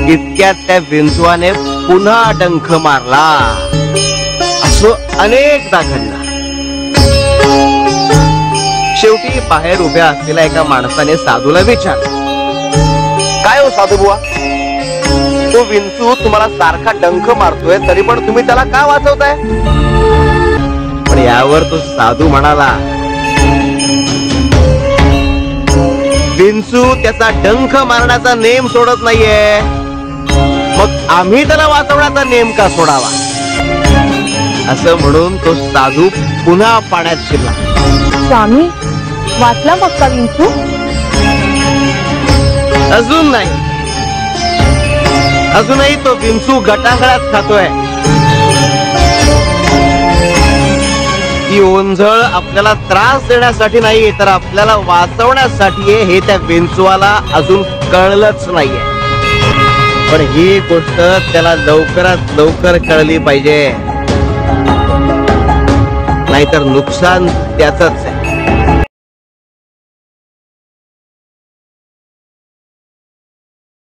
इतक्यात त्या विंचवाने पुन्हा डंख मारला. असं अनेकदा घडलं. शेवटी बाहेर उभ्या असलेल्या एका माणसाने साधूला विचारलं, काय हो साधू बुवा, तो विंचू तुम्हाला सारखा डंख मारतोय तरी पण तुम्ही त्याला का वाचवताय? पण यावर तो साधू म्हणाला, विंचू त्याचा डंख मारण्याचा नेम सोडत नाहीये, मग आम्ही त्याला वाचवण्याचा नेम का सोडावा? असं म्हणून तो साधू पुन्हा पाण्यात शिरला. स्वामी, वाचला मग का विंचू? अजून नाही. अजूनही तो विंचू गटांगळात खातोय. ती ओंझळ आपल्याला त्रास देण्यासाठी नाही तर आपल्याला वाचवण्यासाठी हे त्या विंचवाला अजून कळलंच नाहीये. पण ही गोष्ट त्याला लवकरात लवकर कळली पाहिजे, नाहीतर नुकसान त्याचंच आहे.